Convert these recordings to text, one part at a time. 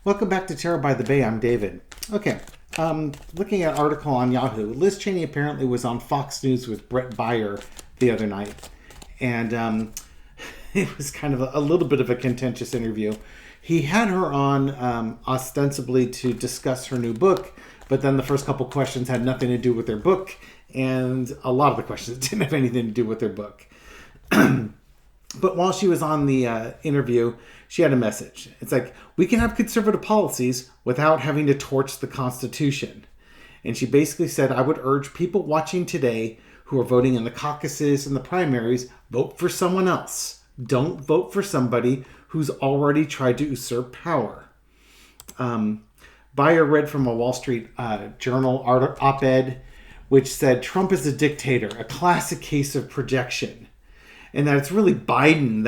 Welcome back to Terror by the Bay. I'm David. Okay, looking at an article on Yahoo. Liz Cheney apparently was on Fox News with Brett Baier the other night, and it was kind of a little bit of a contentious interview. He had her on ostensibly to discuss her new book, but then the first couple questions had nothing to do with their book, and a lot of the questions didn't have anything to do with their book. But while she was on the interview, she had a message. It's like, we can have conservative policies without having to torch the Constitution. And she basically said, I would urge people watching today who are voting in the caucuses and the primaries, vote for someone else. Don't vote for somebody who's already tried to usurp power. Baier read from a Wall Street Journal op-ed, which said, Trump is a dictator, a classic case of projection. And that it's really Biden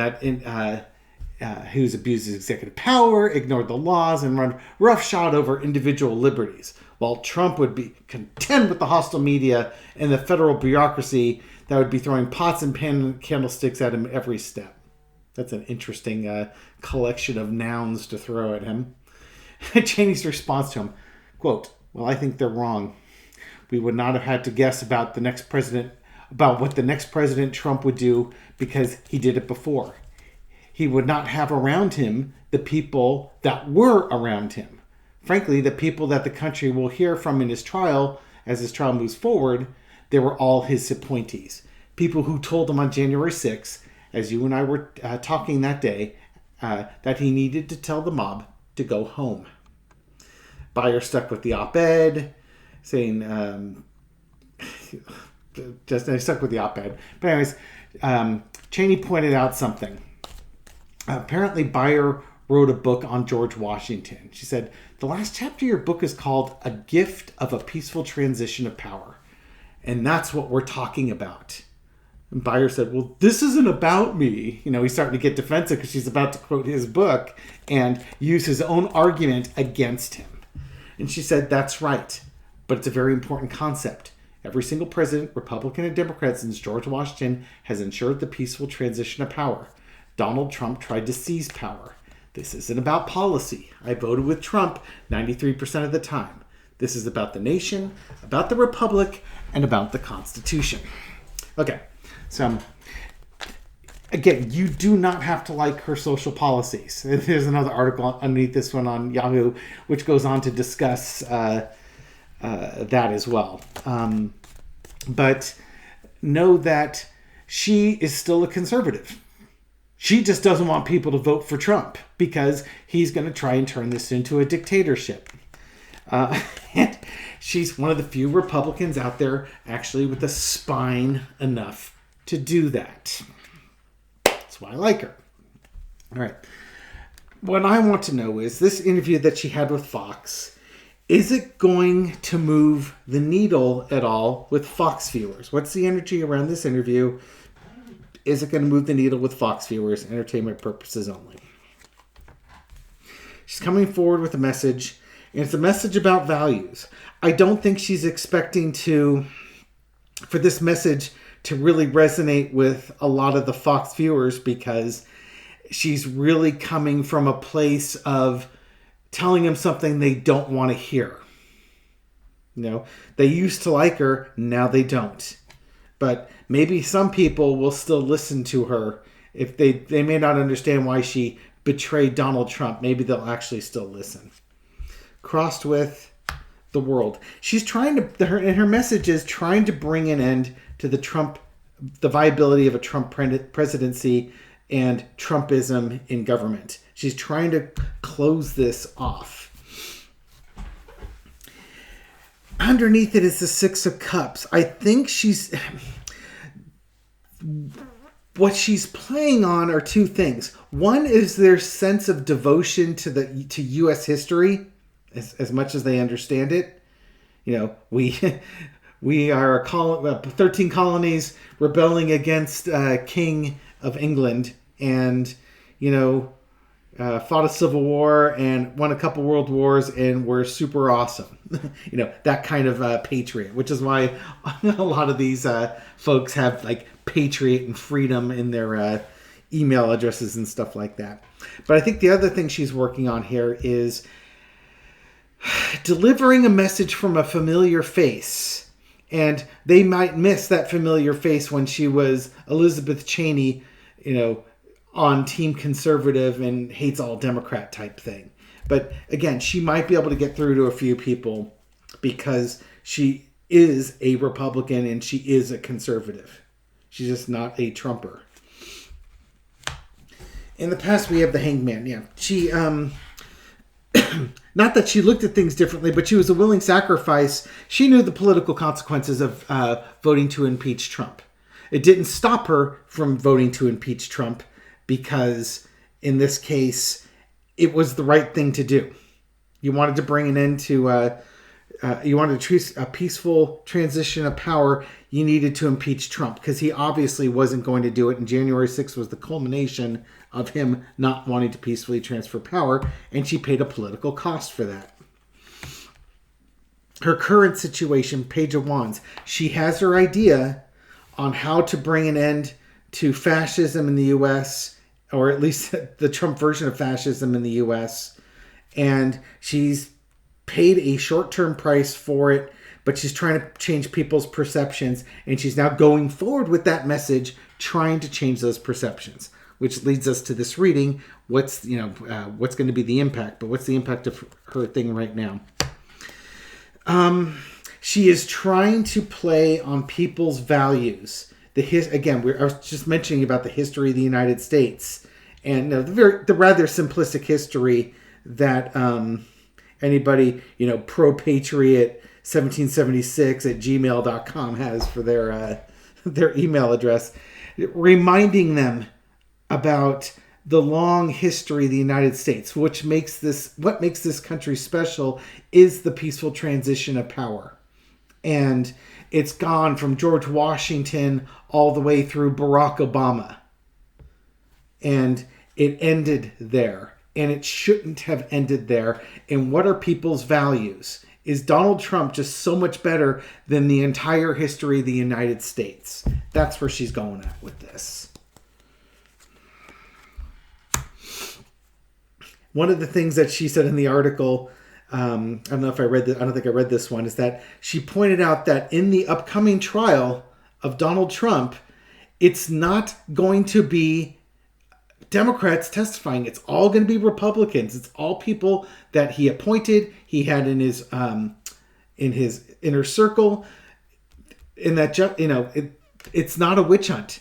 who's abused his executive power, ignored the laws, and run roughshod over individual liberties, while Trump would be content with the hostile media and the federal bureaucracy that would be throwing pots and candlesticks at him every step. That's an interesting collection of nouns to throw at him. Cheney's response to him, quote, well, I think they're wrong. We would not have had to guess about what the next president Trump would do because he did it before. He would not have around him the people that were around him. Frankly, the people that the country will hear from in his trial, as his trial moves forward, they were all his appointees. People who told him on January 6th, as you and I were talking that day, that he needed to tell the mob to go home. Baier stuck with the op-ed, saying... I stuck with the op-ed. But anyways, Cheney pointed out something. Apparently, Baier wrote a book on George Washington. She said, the last chapter of your book is called A Gift of a Peaceful Transition of Power. And that's what we're talking about. And Baier said, well, this isn't about me. He's starting to get defensive because she's about to quote his book and use his own argument against him. And she said, that's right. But it's a very important concept. Every single president, Republican and Democrat, since George Washington has ensured the peaceful transition of power. Donald Trump tried to seize power. This isn't about policy. I voted with Trump 93% of the time. This is about the nation, about the republic, and about the Constitution. Okay, so again, you do not have to like her social policies. There's another article underneath this one on Yahoo, which goes on to discuss that as well. But know that she is still a conservative. She just doesn't want people to vote for Trump because he's going to try and turn this into a dictatorship. And she's one of the few Republicans out there actually with the spine enough to do that. That's why I like her. All right. What I want to know is this interview that she had with Fox, is it going to move the needle at all with Fox viewers? What's the energy around this interview? Is it going to move the needle with Fox viewers, entertainment purposes only? She's coming forward with a message, and it's a message about values. I don't think she's expecting for this message to really resonate with a lot of the Fox viewers because she's really coming from a place of telling them something they don't want to hear. They used to like her, now they don't. But maybe some people will still listen to her. If they may not understand why she betrayed Donald Trump, maybe they'll actually still listen. Crossed with the world. She's trying to, her message is trying to bring an end to the viability of a Trump presidency and Trumpism in government. She's trying to close this off. Underneath it is the Six of Cups. I think what she's playing on are two things. One is their sense of devotion to U.S. history, as much as they understand it. We are 13 colonies rebelling against King of England, and fought a civil war and won a couple world wars and were super awesome. That kind of patriot, which is why a lot of these folks have like patriot and freedom in their email addresses and stuff like that. But I think the other thing she's working on here is delivering a message from a familiar face. And they might miss that familiar face when she was Elizabeth Cheney, on Team Conservative and hates all Democrat type thing. But again, she might be able to get through to a few people because she is a Republican and she is a conservative. She's just not a Trumper. In the past, we have the hangman. Yeah, she, not that she looked at things differently, but she was a willing sacrifice. She knew the political consequences of voting to impeach Trump. It didn't stop her from voting to impeach Trump because, in this case, it was the right thing to do. You wanted to bring an end to, you wanted a peaceful transition of power. You needed to impeach Trump because he obviously wasn't going to do it. And January 6th was the culmination of him not wanting to peacefully transfer power. And she paid a political cost for that. Her current situation, Page of Wands, she has her idea on how to bring an end to fascism in the U.S., or at least the Trump version of fascism in the U.S. And she's paid a short-term price for it, but she's trying to change people's perceptions, and she's now going forward with that message, trying to change those perceptions, which leads us to this reading. What's going to be the impact? But what's the impact of her thing right now? She is trying to play on people's values. I was just mentioning about the history of the United States, and the rather simplistic history that anybody, pro-patriot 1776 at gmail.com has for their email address, reminding them about the long history of the United States. What makes this country special is the peaceful transition of power. And it's gone from George Washington all the way through Barack Obama. And it ended there. And it shouldn't have ended there. And what are people's values? Is Donald Trump just so much better than the entire history of the United States? That's where she's going at with this. One of the things that she said in the article, I don't know if I read this, I don't think I read this one, is that she pointed out that in the upcoming trial of Donald Trump, it's not going to be Democrats testifying. It's all going to be Republicans. It's all people that he appointed, he had in his inner circle. In that, it's not a witch hunt.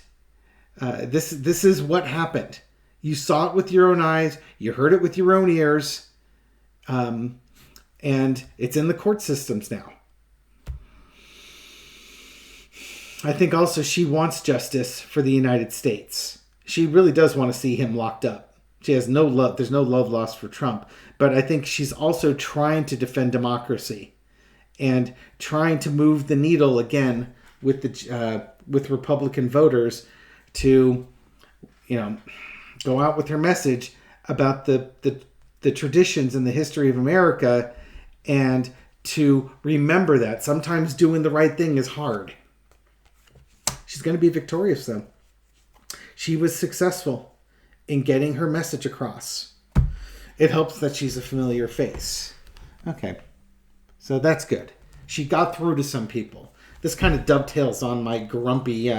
This is what happened. You saw it with your own eyes. You heard it with your own ears. And it's in the court systems now. I think also she wants justice for the United States. She really does want to see him locked up. She has no love. There's no love lost for Trump. But I think she's also trying to defend democracy and trying to move the needle again with Republican voters to, go out with her message about the traditions and the history of America, and to remember that sometimes doing the right thing is hard. She's going to be victorious, though. She was successful in getting her message across. It helps that she's a familiar face. Okay, so that's good. She got through to some people. This kind of dovetails on my grumpy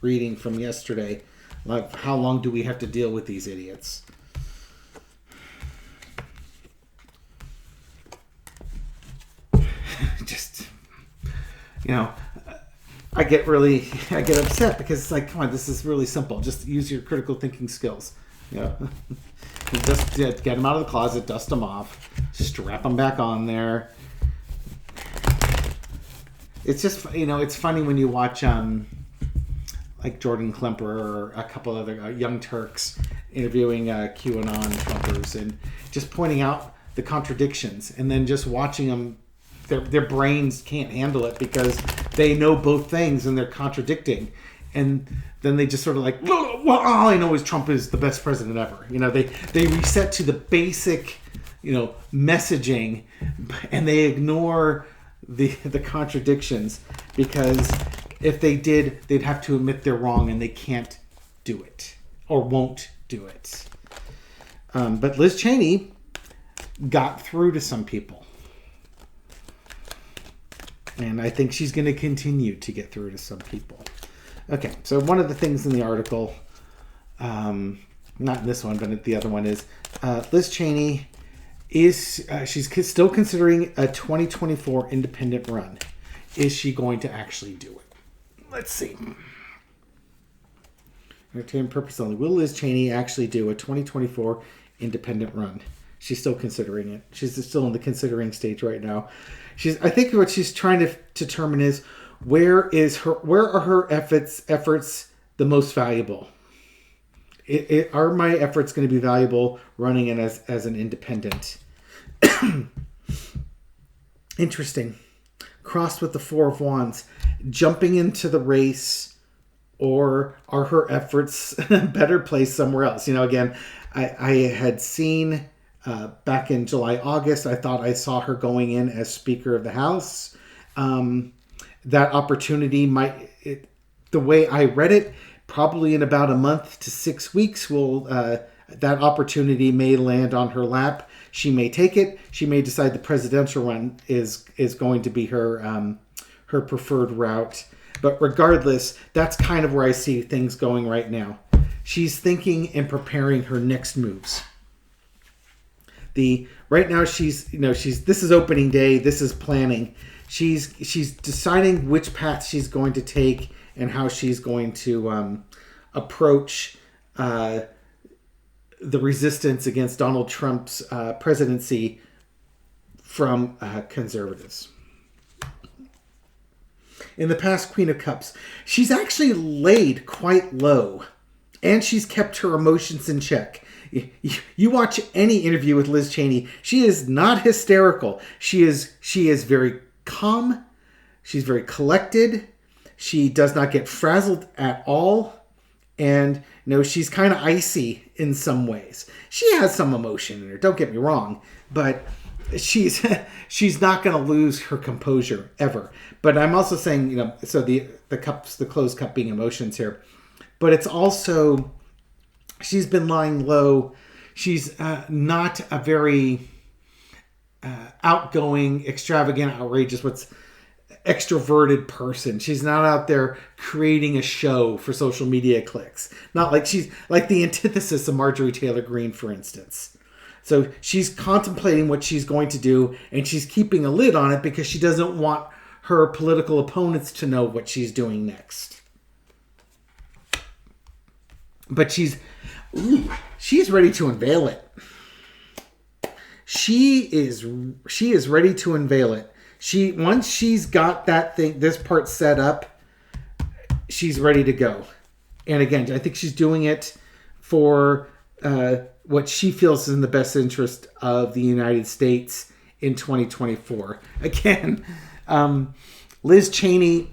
reading from yesterday. Like, how long do we have to deal with these idiots? Just, I get upset because it's like, come on, this is really simple. Just use your critical thinking skills. Just get them out of the closet, dust them off, strap them back on there. It's just, it's funny when you watch like Jordan Klemper or a couple other Young Turks interviewing QAnon Trumpers and just pointing out the contradictions, and then just watching them. Their brains can't handle it because they know both things and they're contradicting. And then they just sort of like, well, all I know is Trump is the best president ever. They reset to the basic, messaging, and they ignore the contradictions, because if they did, they'd have to admit they're wrong, and they can't do it or won't do it. But Liz Cheney got through to some people. And I think she's going to continue to get through to some people. Okay, so one of the things in the article, not in this one, but the other one is Liz Cheney she's still considering a 2024 independent run. Is she going to actually do it? Let's see. Entertainment purpose only. Will Liz Cheney actually do a 2024 independent run? She's still considering it. She's still in the considering stage right now. I think what she's trying to determine is where are her efforts the most valuable? Are my efforts going to be valuable running it as an independent? Interesting. Crossed with the Four of Wands, jumping into the race, or are her efforts better placed somewhere else? Again, I had seen back in July, August, I thought I saw her going in as Speaker of the House. That opportunity the way I read it, probably in about a month to 6 weeks, that opportunity may land on her lap. She may take it. She may decide the presidential run is going to be her preferred route. But regardless, that's kind of where I see things going right now. She's thinking and preparing her next moves. Right now this is opening day. This is planning. She's deciding which path she's going to take and how she's going to approach the resistance against Donald Trump's presidency from conservatives. In the past, Queen of Cups, she's actually laid quite low, and she's kept her emotions in check. You watch any interview with Liz Cheney, she is not hysterical. She is very calm. She's very collected. She does not get frazzled at all. And she's kind of icy in some ways. She has some emotion in her, don't get me wrong, but she's not going to lose her composure ever. But I'm also saying, so the closed cup being emotions here, but it's also, she's been lying low. She's not a very outgoing, extravagant, outrageous, extroverted person. She's not out there creating a show for social media clicks. Not like she's like the antithesis of Marjorie Taylor Greene, for instance. So she's contemplating what she's going to do, and she's keeping a lid on it because she doesn't want her political opponents to know what she's doing next. But she's ready to unveil it. She is ready to unveil it. Once she's got this part set up, she's ready to go. And again, I think she's doing it for what she feels is in the best interest of the United States in 2024. Again, Liz Cheney,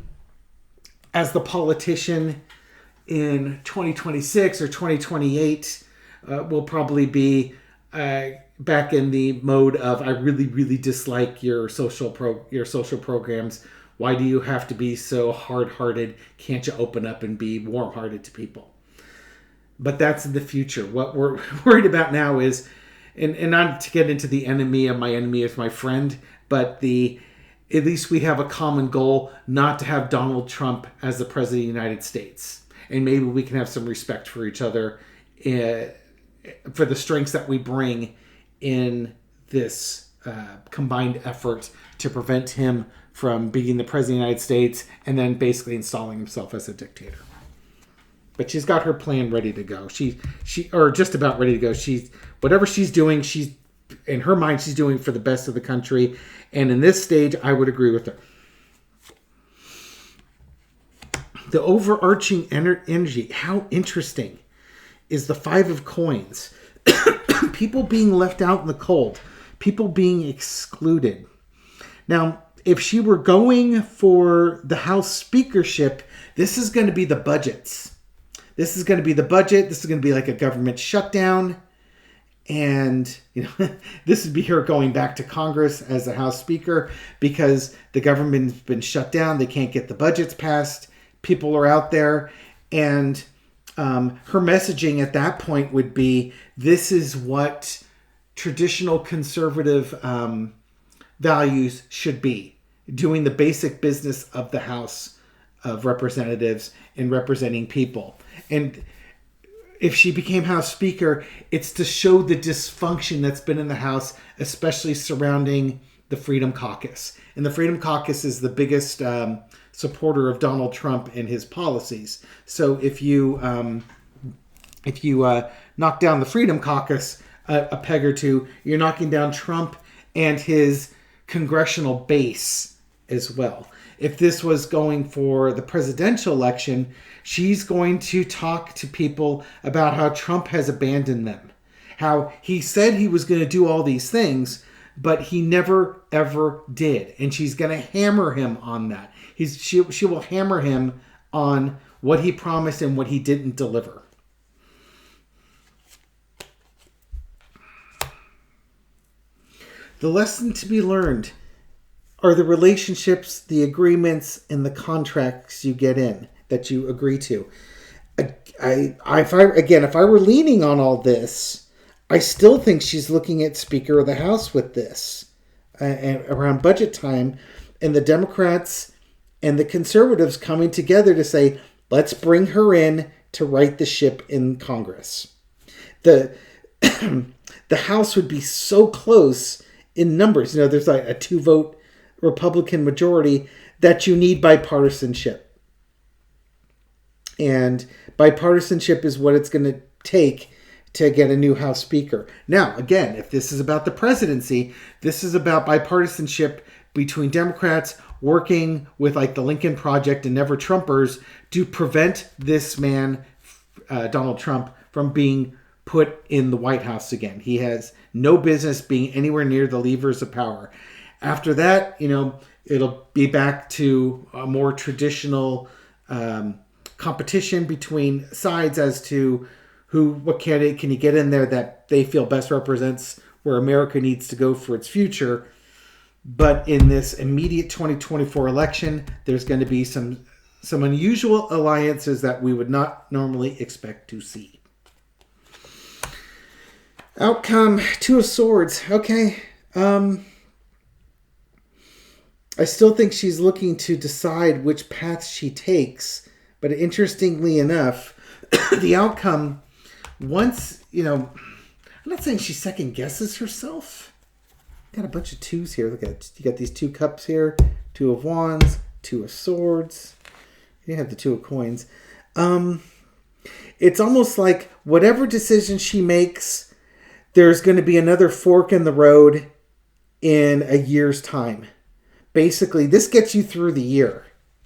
as the politician in 2026 or 2028, will probably be back in the mode of, I really, really dislike your social programs. Why do you have to be so hard-hearted? Can't you open up and be warm-hearted to people? But that's in the future. What we're worried about now is, and not to get into the enemy of my enemy is my friend, but at least we have a common goal, not to have Donald Trump as the president of the United States. And maybe we can have some respect for each other for the strengths that we bring in this combined effort to prevent him from being the president of the United States and then basically installing himself as a dictator. But she's got her plan ready to go. She or just about ready to go. Whatever she's doing, she's in her mind, she's doing for the best of the country. And in this stage, I would agree with her. The overarching energy, how interesting is the Five of Coins. People being left out in the cold. People being excluded. Now, if she were going for the House speakership, this is going to be the budgets. This is going to be the budget. This is going to be like a government shutdown. And, this would be her going back to Congress as a House Speaker because the government's been shut down. They can't get the budgets passed. People are out there. And her messaging at that point would be, this is what traditional conservative values should be. doing the basic business of the House of Representatives and representing people. And if she became House Speaker, it's to show the dysfunction that's been in the House, especially surrounding the Freedom Caucus. And the Freedom Caucus is the biggest supporter of Donald Trump and his policies. So if you knock down the Freedom Caucus a peg or two, you're knocking down Trump and his congressional base as well. If this was going for the presidential election, she's going to talk to people about how Trump has abandoned them. How he said he was going to do all these things, but he never, ever did. And she's going to hammer him on that. She will hammer him on what he promised and what he didn't deliver. The lesson to be learned are the relationships, the agreements, and the contracts you get in, that you agree to. If I were leaning on all this, I still think she's looking at Speaker of the House with this. Around budget time, and the Democrats and the conservatives coming together to say, let's bring her in to right the ship in Congress. The House would be so close in numbers. There's like a 2-vote Republican majority that you need bipartisanship. And bipartisanship is what it's going to take to get a new House Speaker. Now, again, if this is about the presidency, this is about bipartisanship between Democrats working with like the Lincoln Project and Never Trumpers to prevent this man, Donald Trump, from being put in the White House again. He has no business being anywhere near the levers of power. After that, it'll be back to a more traditional competition between sides as to what candidate can you get in there that they feel best represents where America needs to go for its future. But in this immediate 2024 election, there's going to be some unusual alliances that we would not normally expect to see. Outcome, 2 of Swords. Okay. I still think she's looking to decide which path she takes. But interestingly enough, the outcome, once, I'm not saying she second guesses herself. Got a bunch of 2s here. Look at it. You got these 2 cups here. 2 of Wands, 2 of Swords. You have the 2 of Coins. It's almost like whatever decision she makes, there's going to be another fork in the road in a year's time. Basically, this gets you through the year.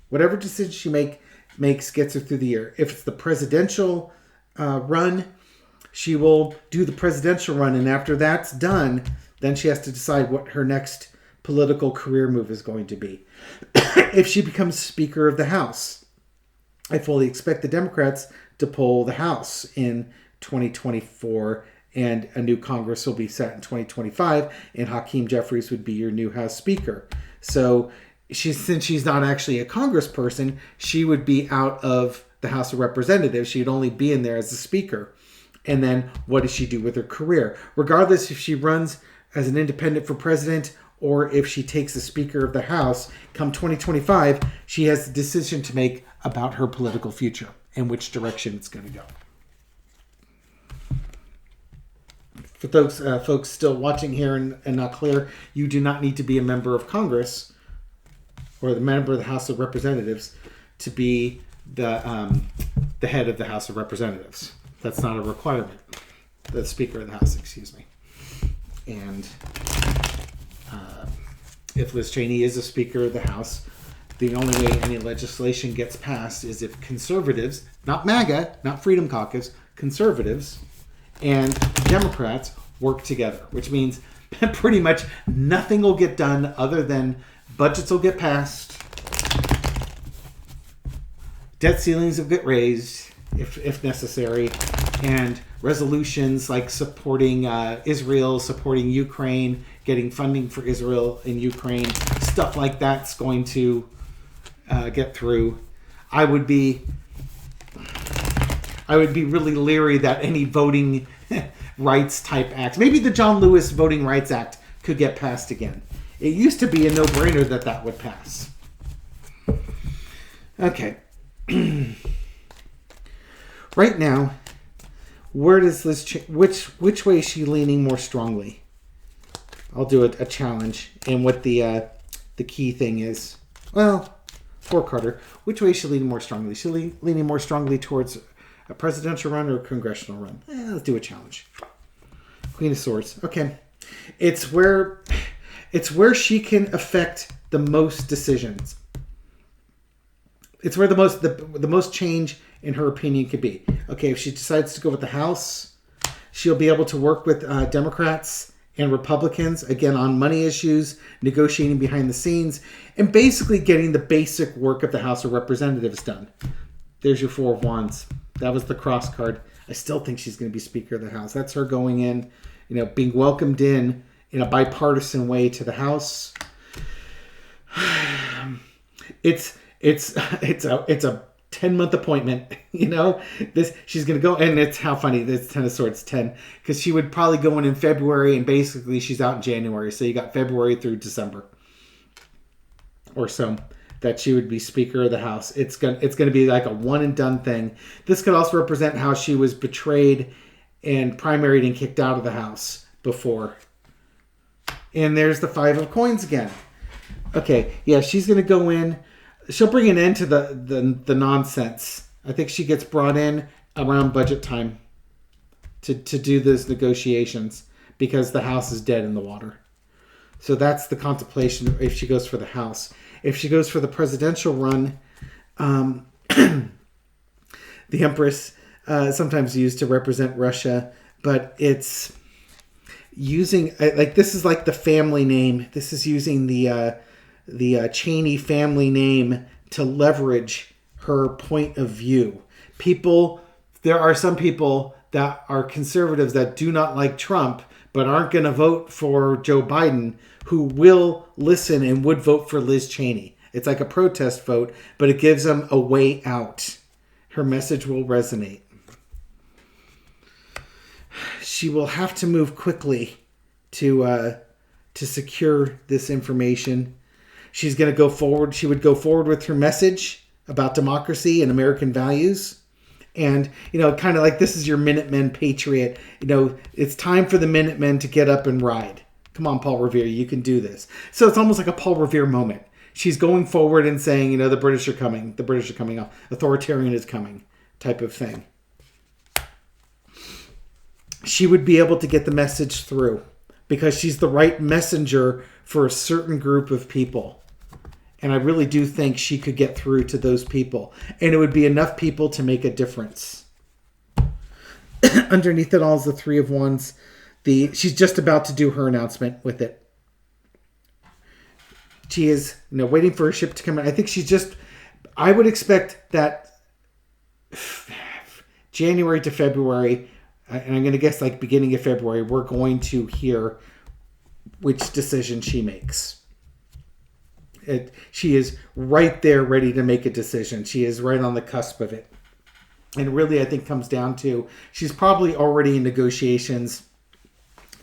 Whatever decision she makes gets her through the year. If it's the presidential run, she will do the presidential run. And after that's done, then she has to decide what her next political career move is going to be. If she becomes Speaker of the House, I fully expect the Democrats to pull the House in 2024, and a new Congress will be set in 2025, and Hakeem Jeffries would be your new House Speaker. So since she's not actually a congressperson, she would be out of the House of Representatives. She'd only be in there as a speaker. And then what does she do with her career? Regardless if she runs as an independent for president or if she takes the Speaker of the House, come 2025, she has the decision to make about her political future and which direction it's going to go. For those folks still watching here and not clear, you do not need to be a member of Congress or the member of the House of Representatives to be the head of the House of Representatives. That's not a requirement. The Speaker of the House, excuse me. And if Liz Cheney is a Speaker of the House, the only way any legislation gets passed is if conservatives, not MAGA, not Freedom Caucus, conservatives and Democrats work together, which means pretty much nothing will get done other than budgets will get passed, debt ceilings will get raised if necessary, and resolutions like supporting Israel, supporting Ukraine, getting funding for Israel and Ukraine, stuff like that's going to get through. I would be really leery that any voting rights type acts, maybe the John Lewis Voting Rights Act, could get passed again. It used to be a no-brainer that would pass. Okay. Right now, where does which way is she leaning more strongly? I'll do a challenge, and what the key thing is. Well, four-carter. Which way is she leaning more strongly? Is she leaning more strongly towards a presidential run or a congressional run? Let's do a challenge. Queen of Swords. Okay. It's where she can affect the most decisions. It's where the most change in her opinion could be. Okay, if she decides to go with the House, she'll be able to work with Democrats and Republicans, again, on money issues, negotiating behind the scenes, and basically getting the basic work of the House of Representatives done. There's your Four of Wands. That was the cross card. I still think she's going to be Speaker of the House. That's her going in, being welcomed in a bipartisan way to the House. It's a 10-month appointment, she's going to go, and it's how funny, this 10 of Swords 10, because she would probably go in February, and basically she's out in January, so you got February through December or so that she would be Speaker of the House. It's going to be like a one and done thing. This could also represent how she was betrayed and primaried and kicked out of the House before. And there's the Five of Coins again. Okay, yeah, she's going to go in. She'll bring an end to the nonsense. I think she gets brought in around budget time to do those negotiations because the House is dead in the water. So that's the contemplation if she goes for the House. If she goes for the presidential run, the Empress, sometimes used to represent Russia, but it's using, this is like the family name. This is using the Cheney family name to leverage her point of view. There are some people that are conservatives that do not like Trump, but aren't going to vote for Joe Biden, who will listen and would vote for Liz Cheney. It's like a protest vote, but it gives them a way out. Her message will resonate. She will have to move quickly to secure this information. She's going to go forward. She would go forward with her message about democracy and American values. And, kind of like this is your Minutemen patriot. It's time for the Minutemen to get up and ride. Come on, Paul Revere, you can do this. So it's almost like a Paul Revere moment. She's going forward and saying, the British are coming. The British are coming off. Authoritarian is coming type of thing. She would be able to get the message through because she's the right messenger for a certain group of people. And I really do think she could get through to those people. And it would be enough people to make a difference. Underneath it all is the Three of Wands. She's just about to do her announcement with it. She is waiting for her ship to come in. I think I would expect that January to February, and I'm going to guess like beginning of February, we're going to hear which decision she makes. She is right there ready to make a decision. She is right on the cusp of it. And really, I think comes down to she's probably already in negotiations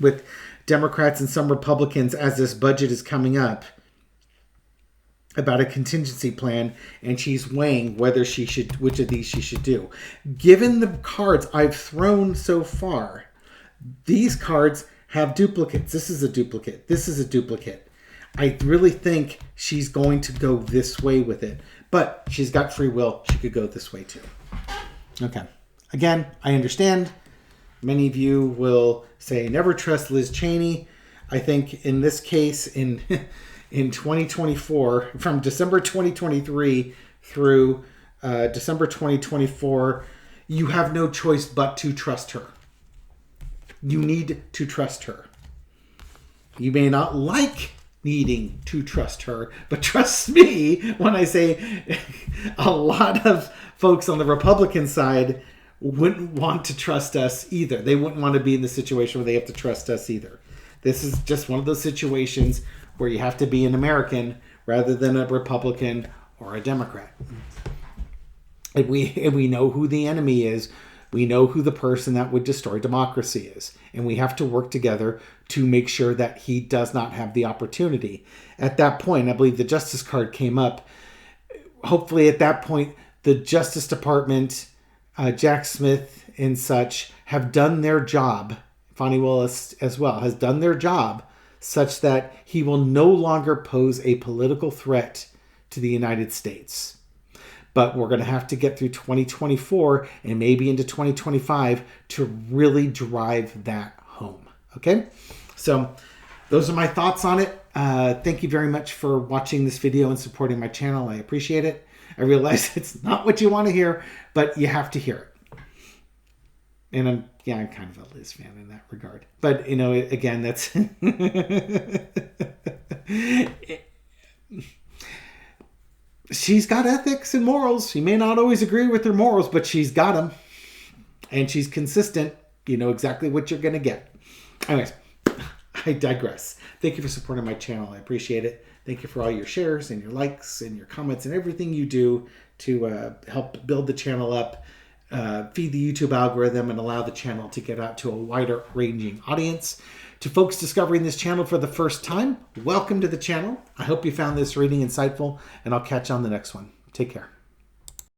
with Democrats and some Republicans as this budget is coming up about a contingency plan, and she's weighing which of these she should do. Given the cards I've thrown so far, these cards have duplicates. This is a duplicate. This is a duplicate. I really think she's going to go this way with it. But she's got free will. She could go this way too. Okay. Again, I understand. Many of you will say, never trust Liz Cheney. I think in this case, in 2024, from December 2023 through December 2024, you have no choice but to trust her. You need to trust her. You may not like needing to trust her, but trust me when I say a lot of folks on the Republican side wouldn't want to trust us either. They wouldn't want to be in the situation where they have to trust us either. This is just one of those situations where you have to be an American rather than a Republican or a Democrat. And we know who the enemy is We know who the person that would destroy democracy is. And we have to work together to make sure that he does not have the opportunity. At that point, I believe the Justice card came up. Hopefully at that point, the Justice Department, Jack Smith and such, have done their job. Fani Willis as well has done their job such that he will no longer pose a political threat to the United States. But we're going to have to get through 2024 and maybe into 2025 to really drive that home. Okay? So those are my thoughts on it. Thank you very much for watching this video and supporting my channel. I appreciate it. I realize it's not what you want to hear, but you have to hear it. And I'm kind of a Liz fan in that regard. But, again, that's... She's got ethics and morals. She may not always agree with her morals, but she's got them. And she's consistent. You know exactly what you're going to get. Anyways, I digress. Thank you for supporting my channel. I appreciate it. Thank you for all your shares and your likes and your comments and everything you do to help build the channel up, feed the YouTube algorithm, and allow the channel to get out to a wider ranging audience. To folks discovering this channel for the first time, welcome to the channel. I hope you found this reading insightful, and I'll catch you on the next one. Take care.